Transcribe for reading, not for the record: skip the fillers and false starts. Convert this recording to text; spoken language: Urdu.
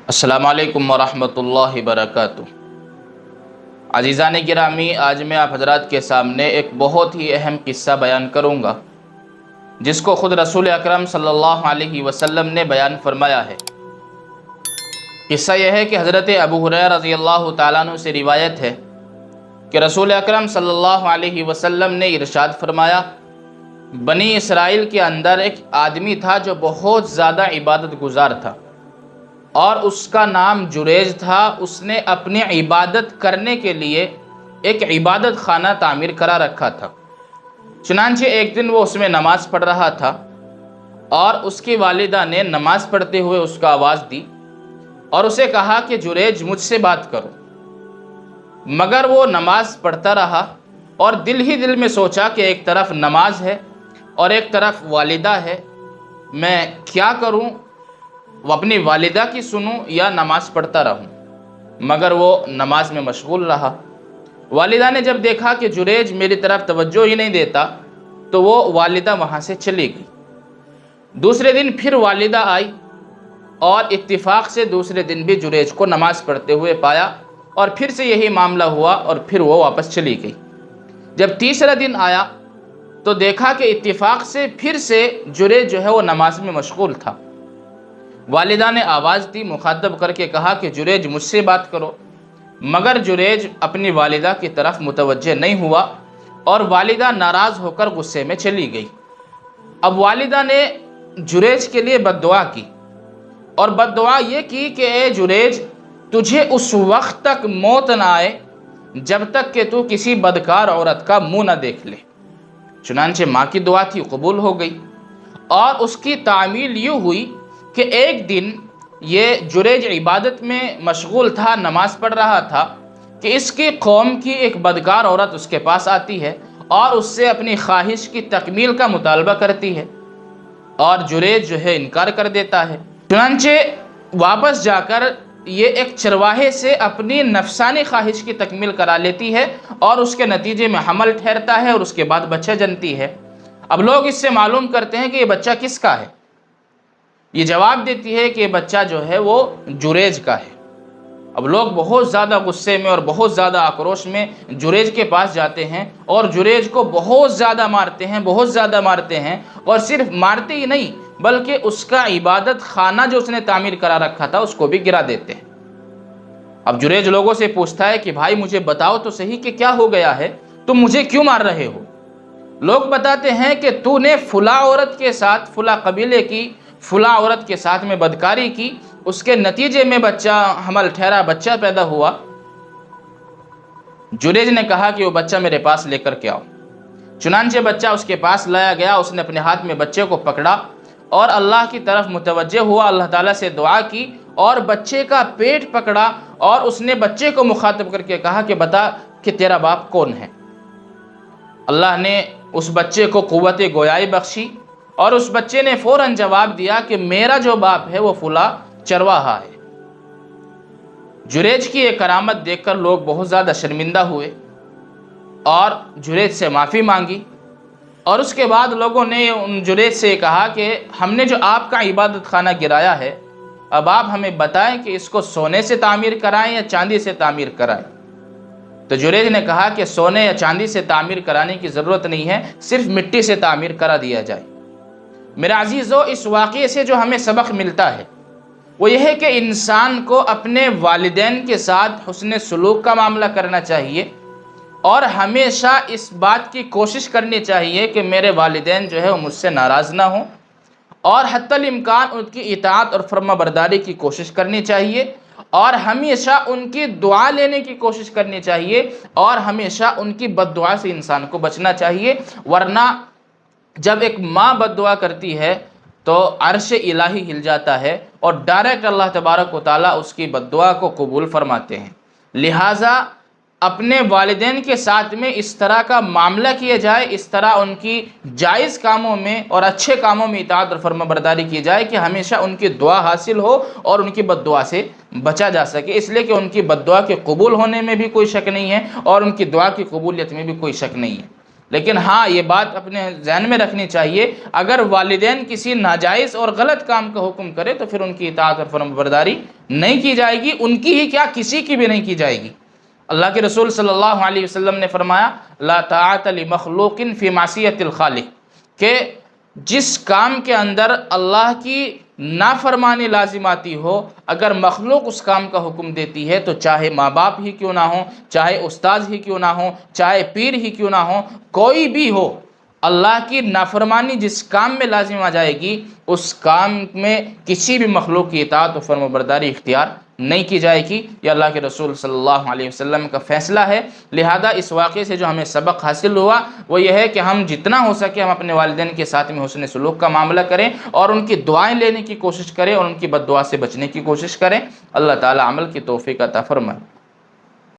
السلام علیکم ورحمۃ اللہ وبرکاتہ۔ عزیزان گرامی، آج میں آپ حضرات کے سامنے ایک بہت ہی اہم قصہ بیان کروں گا جس کو خود رسول اکرم صلی اللہ علیہ وسلم نے بیان فرمایا ہے۔ قصہ یہ ہے کہ حضرت ابو ہریرہ رضی اللہ تعالیٰ عنہ سے روایت ہے کہ رسول اکرم صلی اللہ علیہ وسلم نے ارشاد فرمایا، بنی اسرائیل کے اندر ایک آدمی تھا جو بہت زیادہ عبادت گزار تھا اور اس کا نام جریج تھا۔ اس نے اپنی عبادت کرنے کے لیے ایک عبادت خانہ تعمیر کرا رکھا تھا۔ چنانچہ ایک دن وہ اس میں نماز پڑھ رہا تھا اور اس کی والدہ نے نماز پڑھتے ہوئے اس کو آواز دی اور اسے کہا کہ جریج مجھ سے بات کرو، مگر وہ نماز پڑھتا رہا اور دل ہی دل میں سوچا کہ ایک طرف نماز ہے اور ایک طرف والدہ ہے، میں کیا کروں؟ وہ اپنی والدہ کی سنوں یا نماز پڑھتا رہوں؟ مگر وہ نماز میں مشغول رہا۔ والدہ نے جب دیکھا کہ جریج میری طرف توجہ ہی نہیں دیتا تو وہ والدہ وہاں سے چلی گئی۔ دوسرے دن پھر والدہ آئی اور اتفاق سے دوسرے دن بھی جریج کو نماز پڑھتے ہوئے پایا اور پھر سے یہی معاملہ ہوا اور پھر وہ واپس چلی گئی۔ جب تیسرا دن آیا تو دیکھا کہ اتفاق سے پھر سے جریج جو ہے وہ نماز میں مشغول تھا۔ والدہ نے آواز دی، مخاطب کر کے کہا کہ جریج مجھ سے بات کرو، مگر جریج اپنی والدہ کی طرف متوجہ نہیں ہوا اور والدہ ناراض ہو کر غصے میں چلی گئی۔ اب والدہ نے جریج کے لیے بد دعا کی اور بد دعا یہ کی کہ اے جریج، تجھے اس وقت تک موت نہ آئے جب تک کہ تو کسی بدکار عورت کا منہ نہ دیکھ لے۔ چنانچہ ماں کی دعا تھی، قبول ہو گئی اور اس کی تعمیل یہ ہوئی کہ ایک دن یہ جریج عبادت میں مشغول تھا، نماز پڑھ رہا تھا کہ اس کی قوم کی ایک بدکار عورت اس کے پاس آتی ہے اور اس سے اپنی خواہش کی تکمیل کا مطالبہ کرتی ہے اور جریج جو ہے انکار کر دیتا ہے۔ چنانچہ واپس جا کر یہ ایک چرواہے سے اپنی نفسانی خواہش کی تکمیل کرا لیتی ہے اور اس کے نتیجے میں حمل ٹھہرتا ہے اور اس کے بعد بچہ جنتی ہے۔ اب لوگ اس سے معلوم کرتے ہیں کہ یہ بچہ کس کا ہے؟ یہ جواب دیتی ہے کہ یہ بچہ جو ہے وہ جریج کا ہے۔ اب لوگ بہت زیادہ غصے میں اور بہت زیادہ آکروش میں جریج کے پاس جاتے ہیں اور جریج کو بہت زیادہ مارتے ہیں اور صرف مارتے ہی نہیں بلکہ اس کا عبادت خانہ جو اس نے تعمیر کرا رکھا تھا اس کو بھی گرا دیتے ہیں۔ اب جریج لوگوں سے پوچھتا ہے کہ بھائی مجھے بتاؤ تو صحیح کہ کیا ہو گیا ہے، تم مجھے کیوں مار رہے ہو؟ لوگ بتاتے ہیں کہ تو نے فلاں عورت کے ساتھ، فلاں قبیلے کی فلاں عورت کے ساتھ میں بدکاری کی، اس کے نتیجے میں بچہ حمل ٹھہرا، بچہ پیدا ہوا۔ جریج نے کہا کہ وہ بچہ میرے پاس لے کر کے آؤ۔ چنانچہ بچہ اس کے پاس لایا گیا، اس نے اپنے ہاتھ میں بچے کو پکڑا اور اللہ کی طرف متوجہ ہوا، اللہ تعالیٰ سے دعا کی اور بچے کا پیٹ پکڑا اور اس نے بچے کو مخاطب کر کے کہا کہ بتا کہ تیرا باپ کون ہے۔ اللہ نے اس بچے کو قوت گویائی بخشی اور اس بچے نے فوراً جواب دیا کہ میرا جو باپ ہے وہ فلاں چرواہا ہے۔ جریج کی یہ کرامت دیکھ کر لوگ بہت زیادہ شرمندہ ہوئے اور جریج سے معافی مانگی اور اس کے بعد لوگوں نے ان جریج سے کہا کہ ہم نے جو آپ کا عبادت خانہ گرایا ہے، اب آپ ہمیں بتائیں کہ اس کو سونے سے تعمیر کرائیں یا چاندی سے تعمیر کرائیں؟ تو جریج نے کہا کہ سونے یا چاندی سے تعمیر کرانے کی ضرورت نہیں ہے، صرف مٹی سے تعمیر کرا دیا جائے۔ میرے عزیزو، اس واقعے سے جو ہمیں سبق ملتا ہے وہ یہ ہے کہ انسان کو اپنے والدین کے ساتھ حسن سلوک کا معاملہ کرنا چاہیے اور ہمیشہ اس بات کی کوشش کرنی چاہیے کہ میرے والدین جو ہے وہ مجھ سے ناراض نہ ہوں اور حتی الامکان ان کی اطاعت اور فرما برداری کی کوشش کرنی چاہیے اور ہمیشہ ان کی دعا لینے کی کوشش کرنی چاہیے اور ہمیشہ ان کی بد دعا سے انسان کو بچنا چاہیے، ورنہ جب ایک ماں بد دعا کرتی ہے تو عرش الہی ہل جاتا ہے اور ڈائریکٹ اللہ تبارک و تعالیٰ اس کی بد دعا کو قبول فرماتے ہیں۔ لہٰذا اپنے والدین کے ساتھ میں اس طرح کا معاملہ کیا جائے، اس طرح ان کی جائز کاموں میں اور اچھے کاموں میں اطاعت اور فرما برداری کی جائے کہ ہمیشہ ان کی دعا حاصل ہو اور ان کی بد دعا سے بچا جا سکے، اس لیے کہ ان کی بد دعا کے قبول ہونے میں بھی کوئی شک نہیں ہے اور ان کی دعا کی قبولیت میں بھی کوئی شک نہیں ہے۔ لیکن ہاں یہ بات اپنے ذہن میں رکھنی چاہیے، اگر والدین کسی ناجائز اور غلط کام کا حکم کرے تو پھر ان کی اطاعت اور فرمانبرداری نہیں کی جائے گی، ان کی ہی کیا کسی کی بھی نہیں کی جائے گی۔ اللہ کے رسول صلی اللہ علیہ وسلم نے فرمایا لا طاعت لمخلوق فی معصیت الخالق، کہ جس کام کے اندر اللہ کی نافرمانی لازم آتی ہو، اگر مخلوق اس کام کا حکم دیتی ہے تو چاہے ماں باپ ہی کیوں نہ ہوں، چاہے استاد ہی کیوں نہ ہوں، چاہے پیر ہی کیوں نہ ہوں، کوئی بھی ہو، اللہ کی نافرمانی جس کام میں لازم آ جائے گی اس کام میں کسی بھی مخلوق کی اطاعت و فرم و برداری اختیار نہیں کی جائے گی۔ یہ اللہ کے رسول صلی اللہ علیہ وسلم کا فیصلہ ہے۔ لہذا اس واقعے سے جو ہمیں سبق حاصل ہوا وہ یہ ہے کہ ہم جتنا ہو سکے ہم اپنے والدین کے ساتھ میں حسن سلوک کا معاملہ کریں اور ان کی دعائیں لینے کی کوشش کریں اور ان کی بد دعا سے بچنے کی کوشش کریں۔ اللہ تعالی عمل کی توفیق عطا فرمائے۔